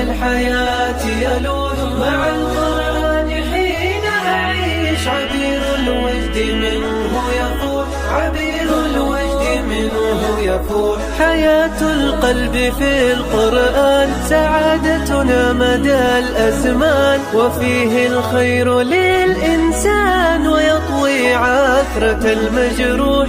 الحياة يلوح مع القرآن حين أعيش عبير الوجد منه يفوح عبير الوجد منه يفوح حياة القلب في القرآن سعادتنا مدى الأزمان وفيه الخير للإنسان ويطوي عثرة المجروح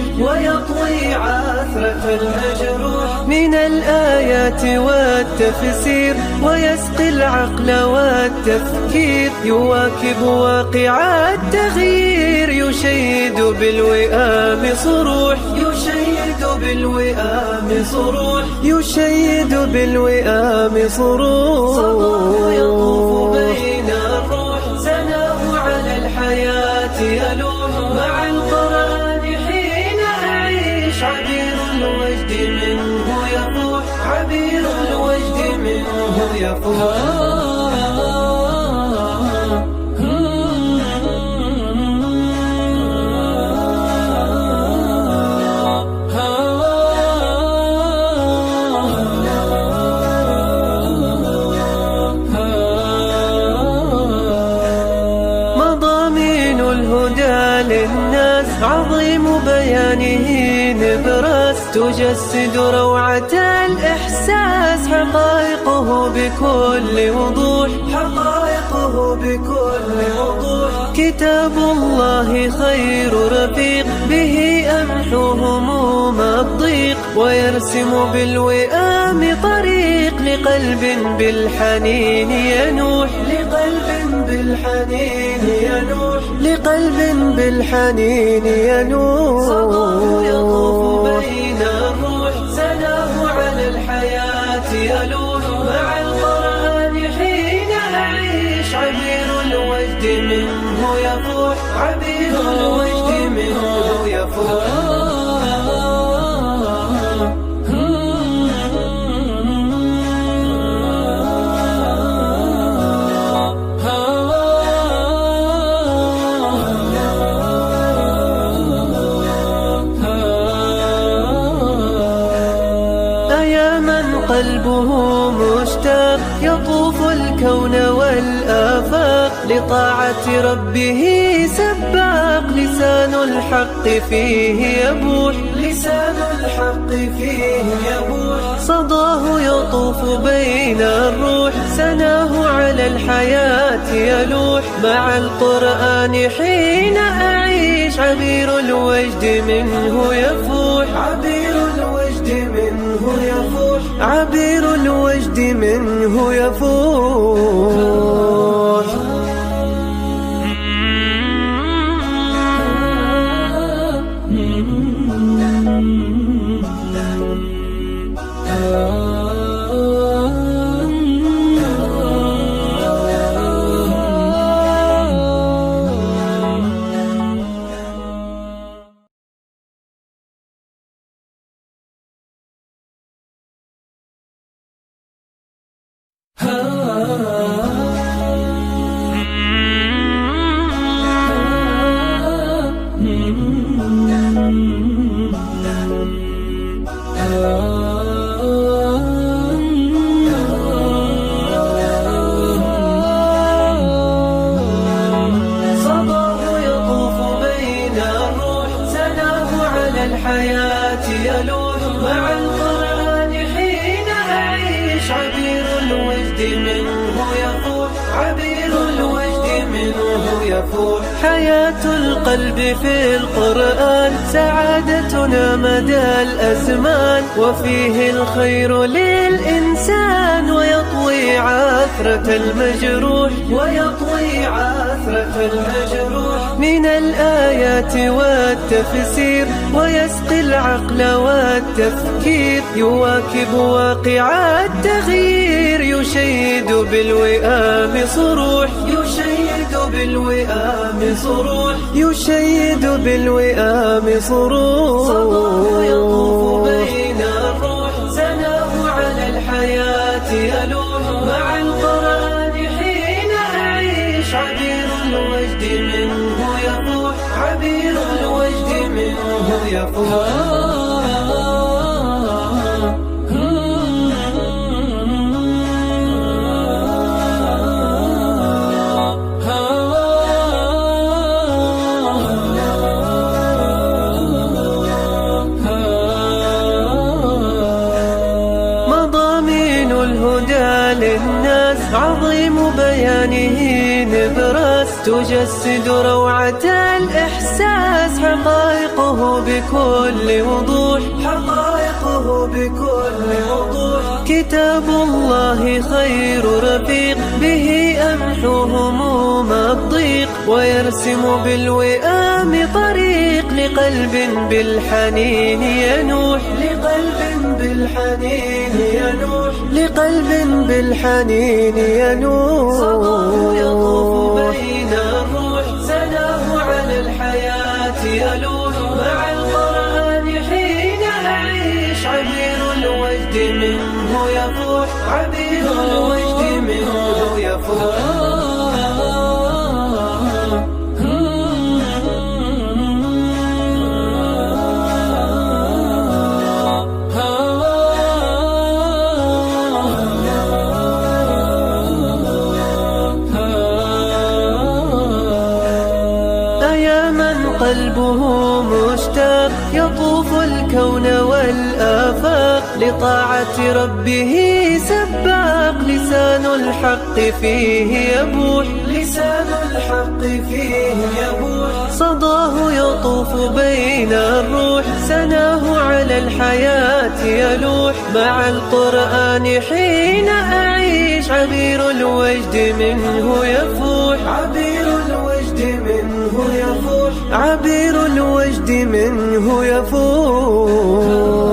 من الآيات والتفسير ويسقي العقل والتفكير يواكب واقع التغيير يشيد بالوئام صروح صداه يطوف بين الروح سناه على الحياة يلوح مع القرآن حين أعيش عبير الوجد منه يفوح عبير الوجد منه يفوح للناس عظيم بيانه نبراس تجسد روعة الإحساس حقائقه بكل وضوح كتاب الله خير رفيق به أمحو هموم الضيق ويرسم بالوئام طريق لقلب بالحنين ينوح صداه يطوف بين الروح سناه على الحياة يلوح مع القرآن حين أعيش عبير الوجد منه يفوح عبير الوجد منه يفوح قلبه مشتاق يطوف الكون والآفاق لطاعة ربه سباق لسان الحق فيه يبوح صداه يطوف بين الروح سناه على الحياة يلوح مع القرآن حين أعيش عبير الوجد منه يفوح عبير الوجد منه يفوح الحياة يلوح مع القرآن حين أعيش عبير الوجد منه يفوح عبير الوجد منه يفوح حياة القلب في القرآن سعادتنا مدى الأزمان وفيه الخير للإنسان ويطوي عثرة المجروح من الآيات والتفسير ويسقي العقل والتفكير يواكب واقع التغيير يشيد بالوئام صروح يشيد بالوئام سرور. صداه يطوف بين الروح سناه على الحياة يلوح مع القرآن حين أعيش عبير الوجد منه يفوح عبير الوجد منه يفوح. الهدى للناس عظيم بيانه نبرس تجسد روعة الإحساس حقائقه بكل وضوح حقائقه بكل وضوح. كتاب الله خير رفيق به أمحو هموم الضيق ويرسم بالوئام طريق لقلب بالحنين ينوح لقلب بالحنين ينوح لقلب بالحنين ينوح. صداه يطوف بين الروح سناه على الحياة يلوح مع القرآن حين أعيش عبير الوجد منه يفوح عبير الوجد منه يفوح. يا من قلبه مشتاق يطوف الكون والآفاق لطاعة ربه سباق لسان الحق فيه يبوح لسان الحق فيه يبوح. صداه يطوف بين الروح سناه على الحياة يلوح مع القرآن حين أعيش عبير الوجد منه يفوح عبير الوجد منه يفوح عبير الوجد منه يفوح.